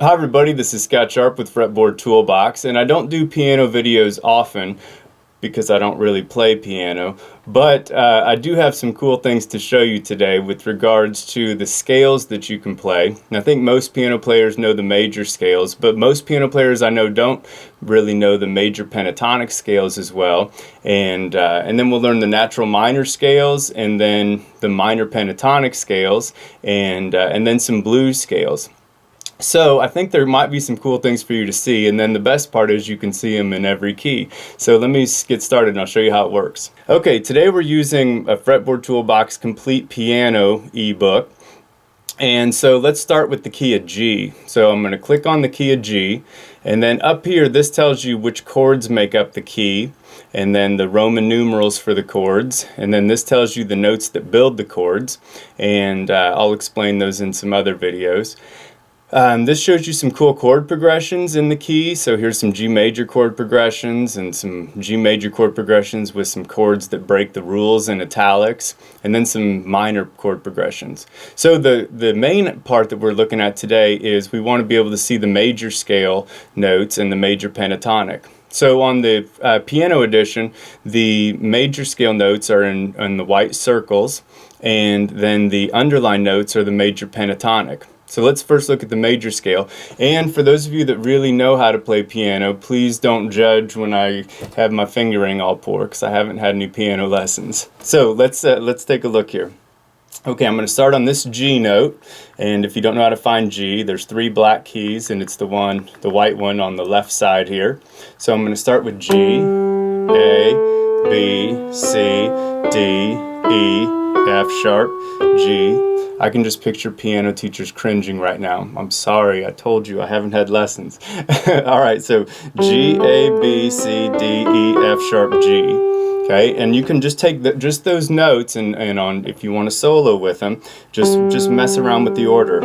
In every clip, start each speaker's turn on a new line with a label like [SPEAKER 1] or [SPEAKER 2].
[SPEAKER 1] Hi everybody, this is Scott Sharp with Fretboard Toolbox, and I don't do piano videos often because I don't really play piano, but I do have some cool things to show you today with regards to the scales that you can play. And I think most piano players know the major scales, but most piano players I know don't really know the major pentatonic scales as well. And then we'll learn the natural minor scales, and then the minor pentatonic scales, and then some blues scales. So I think there might be some cool things for you to see, and then the best part is you can see them in every key. So let me get started and I'll show you how it works. Okay, today we're using a Fretboard Toolbox Complete Piano ebook. And so let's start with the key of G. So I'm going to click on the key of G, and then up here this tells you which chords make up the key, and then the Roman numerals for the chords, and then this tells you the notes that build the chords, and I'll explain those in some other videos. This shows you some cool chord progressions in the key. So here's some G major chord progressions and some G major chord progressions with some chords that break the rules in italics, and then some minor chord progressions. So the main part that we're looking at today is we want to be able to see the major scale notes and the major pentatonic. So on the piano edition, the major scale notes are in the white circles, and then the underlined notes are the major pentatonic. So let's first look at the major scale. And for those of you that really know how to play piano, please don't judge when I have my fingering all poor, because I haven't had any piano lessons. So let's take a look here. Okay, I'm going to start on this G note, and if you don't know how to find G, there's 3 black keys, and it's the white one on the left side here. So I'm going to start with G, A, B, C, D, E, F sharp, G. I can just picture piano teachers cringing right now. I'm sorry, I told you I haven't had lessons. Alright, so G, A, B, C, D, E, F sharp, G. Okay, and you can just take just those notes and on, if you want to solo with them, just mess around with the order.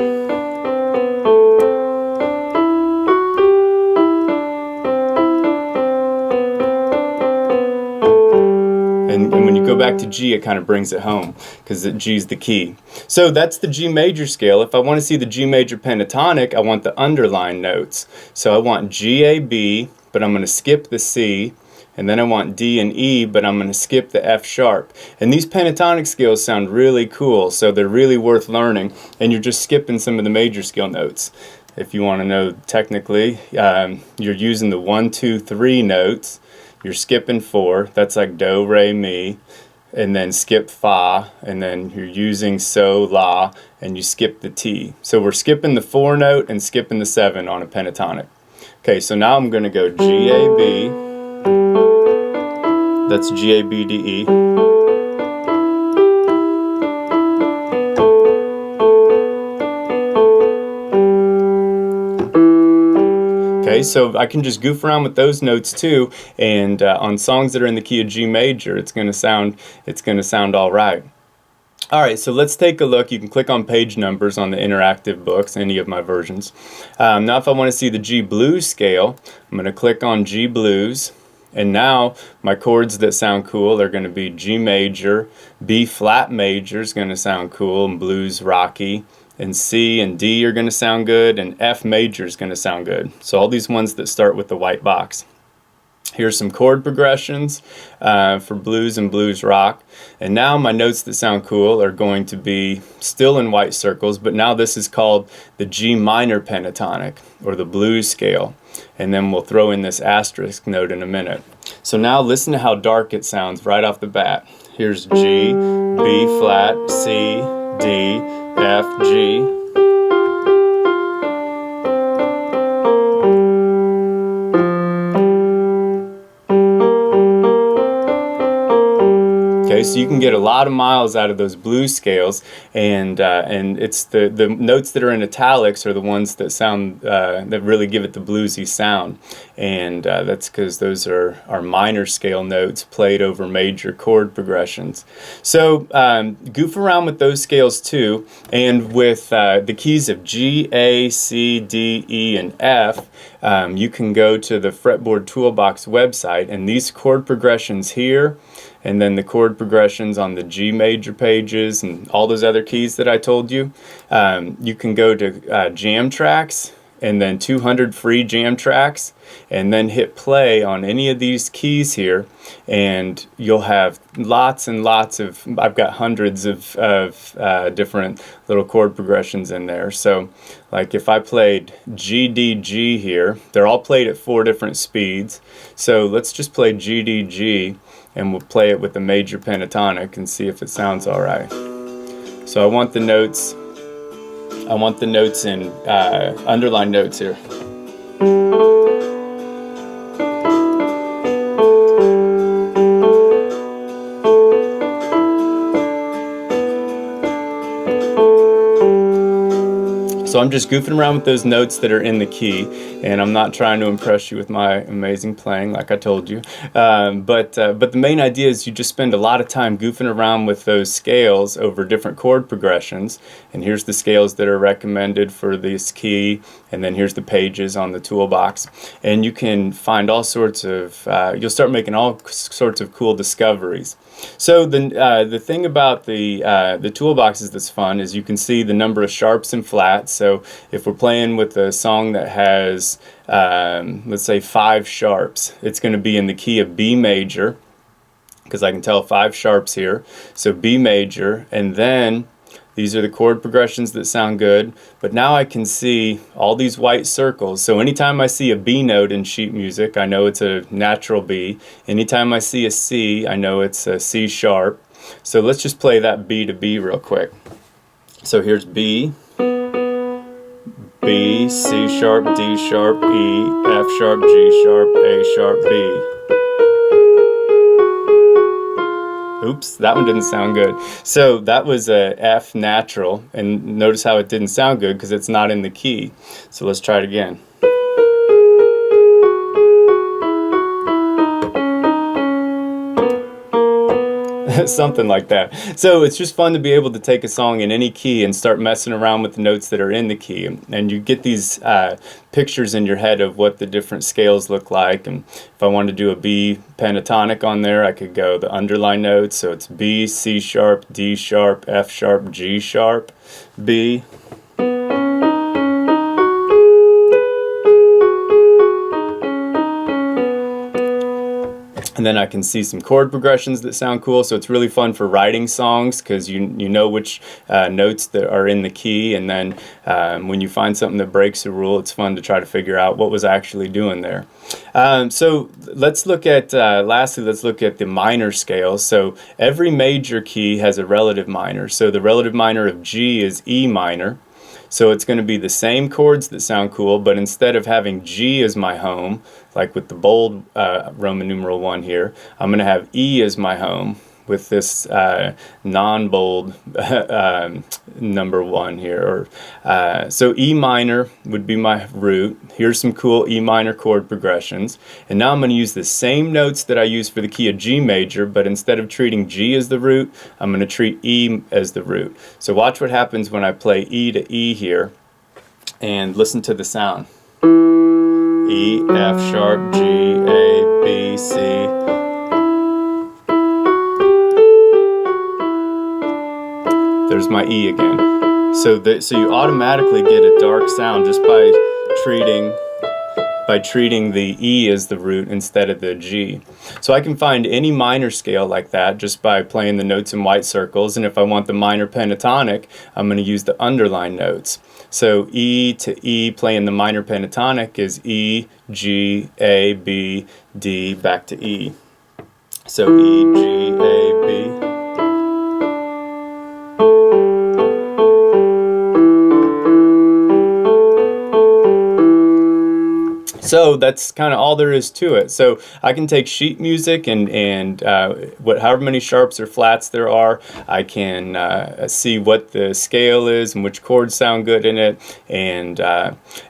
[SPEAKER 1] And when you go back to G, it kind of brings it home, because G is the key. So that's the G major scale. If I want to see the G major pentatonic, I want the underlined notes. So I want G, A, B, but I'm going to skip the C. And then I want D and E, but I'm going to skip the F sharp. And these pentatonic scales sound really cool, so they're really worth learning. And you're just skipping some of the major scale notes. If you want to know technically, you're using the 1, 2, 3 notes. You're skipping 4, that's like do, re, mi, and then skip fa, and then you're using so, la, and you skip the T. So we're skipping the 4 note and skipping the 7 on a pentatonic. Okay, so now I'm going to go G, A, B, that's G, A, B, D, E. Okay, so I can just goof around with those notes too, and on songs that are in the key of G major, it's going to sound all right. All right, so let's take a look. You can click on page numbers on the interactive books, any of my versions. Now, if I want to see the G blues scale, I'm going to click on G blues, and now my chords that sound cool are going to be G major, B flat major is going to sound cool and blues rocky. And C and D are going to sound good, and F major is going to sound good. So all these ones that start with the white box. Here's some chord progressions for blues and blues rock. And now my notes that sound cool are going to be still in white circles, but now this is called the G minor pentatonic, or the blues scale. And then we'll throw in this asterisk note in a minute. So now listen to how dark it sounds right off the bat. Here's G, B flat, C, D, F, G. Okay, so you can get a lot of miles out of those blues scales, and it's the notes that are in italics are the ones that sound that really give it the bluesy sound, and that's because those are minor scale notes played over major chord progressions. So goof around with those scales too, and with the keys of G, A, C, D, E, and F, you can go to the Fretboard Toolbox website, and these chord progressions here, and then the chord progressions on the G major pages and all those other keys that I told you. You can go to Jam Tracks and then 200 free jam tracks, and then hit play on any of these keys here, and you'll have lots and lots of, I've got hundreds of different little chord progressions in there. So like if I played G, D, G here, they're all played at 4 different speeds. So let's just play G, D, G, and we'll play it with the major pentatonic and see if it sounds all right. So I want the notes in underlined notes here. So I'm just goofing around with those notes that are in the key, and I'm not trying to impress you with my amazing playing like I told you. But the main idea is you just spend a lot of time goofing around with those scales over different chord progressions. And here's the scales that are recommended for this key, and then here's the pages on the toolbox. And you can find all sorts of, you'll start making all sorts of cool discoveries. So the thing about the toolboxes that's fun is you can see the number of sharps and flats. So if we're playing with a song that has, let's say 5 sharps, it's going to be in the key of B major, because I can tell 5 sharps here. So B major, and then these are the chord progressions that sound good. But now I can see all these white circles. So anytime I see a B note in sheet music, I know it's a natural B. Anytime I see a C, I know it's a C sharp. So let's just play that B to B real quick. So here's B, B, C sharp, D sharp, E, F sharp, G sharp, A sharp, B. Oops, that one didn't sound good. So that was a F natural, and notice how it didn't sound good because it's not in the key. So let's try it again. Something like that. So it's just fun to be able to take a song in any key and start messing around with the notes that are in the key, and you get these pictures in your head of what the different scales look like. And if I wanted to do a B pentatonic on there, I could go the underline notes. So it's B, C sharp, D sharp, F sharp, G sharp, B. And then I can see some chord progressions that sound cool. So it's really fun for writing songs because you know which notes that are in the key. And then when you find something that breaks a rule, it's fun to try to figure out what was actually doing there. So let's look at, lastly, let's look at the minor scales. So every major key has a relative minor. So the relative minor of G is E minor. So it's going to be the same chords that sound cool, but instead of having G as my home, like with the bold Roman numeral 1 here, I'm going to have E as my home with this non-bold number 1 here. So E minor would be my root. Here's some cool E minor chord progressions. And now I'm going to use the same notes that I use for the key of G major, but instead of treating G as the root, I'm going to treat E as the root. So watch what happens when I play E to E here, and listen to the sound. E, F sharp, G, A, B, C. There's my E again. So you automatically get a dark sound just by treating the E as the root instead of the G. So I can find any minor scale like that just by playing the notes in white circles. And if I want the minor pentatonic, I'm going to use the underline notes. So E to E playing the minor pentatonic is E, G, A, B, D, back to E. So E, G, A, B. So that's kind of all there is to it. So I can take sheet music and however many sharps or flats there are, I can see what the scale is and which chords sound good in it. And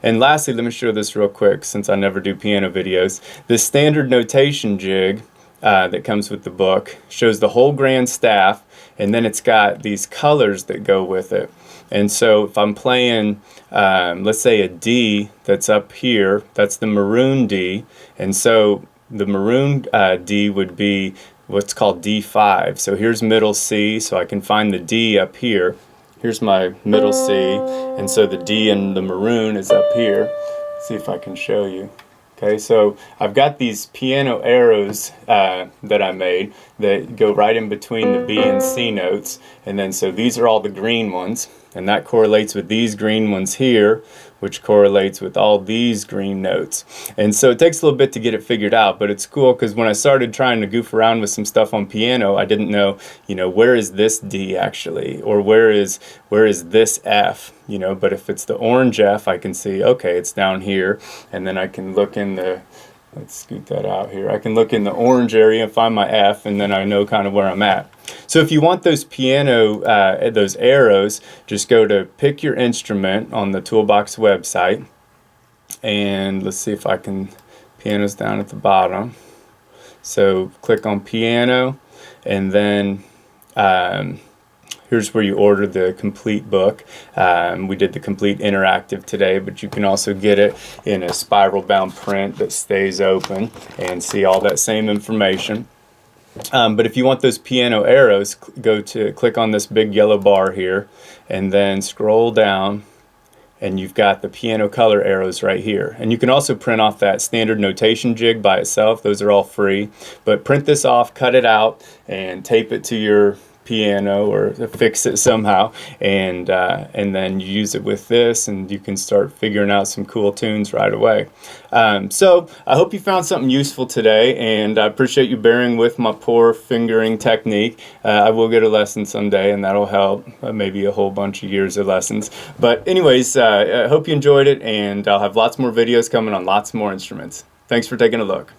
[SPEAKER 1] lastly, let me show this real quick since I never do piano videos. This standard notation jig that comes with the book shows the whole grand staff, and then it's got these colors that go with it. And so if I'm playing, let's say a D that's up here, that's the maroon D. And so the maroon D would be what's called D5. So here's middle C, so I can find the D up here. here's my middle C, and so the D in the maroon is up here. Let's see if I can show you. Okay, so I've got these piano arrows that I made that go right in between the B and C notes, and then so these are all the green ones, and that correlates with these green ones here, which correlates with all these green notes. And so it takes a little bit to get it figured out, but it's cool because when I started trying to goof around with some stuff on piano, I didn't know, where is this D actually, or where is this F, but if it's the orange F, I can see, okay, it's down here, and then I can look in the, let's scoot that out here, I can look in the orange area and find my F, and then I know kind of where I'm at. So if you want those piano, those arrows, just go to pick your instrument on the Toolbox website, and let's see if I can, piano's down at the bottom. So click on piano, and then here's where you order the complete book. We did the complete interactive today, but you can also get it in a spiral bound print that stays open and see all that same information. But if you want those piano arrows, click on this big yellow bar here, and then scroll down, and you've got the piano color arrows right here. And you can also print off that standard notation jig by itself. Those are all free. But print this off, cut it out, and tape it to your piano or fix it somehow, and then you use it with this, and you can start figuring out some cool tunes right away. So I hope you found something useful today, and I appreciate you bearing with my poor fingering technique. I will get a lesson someday, and that'll help, maybe a whole bunch of years of lessons. But anyways, I hope you enjoyed it, and I'll have lots more videos coming on lots more instruments. Thanks for taking a look.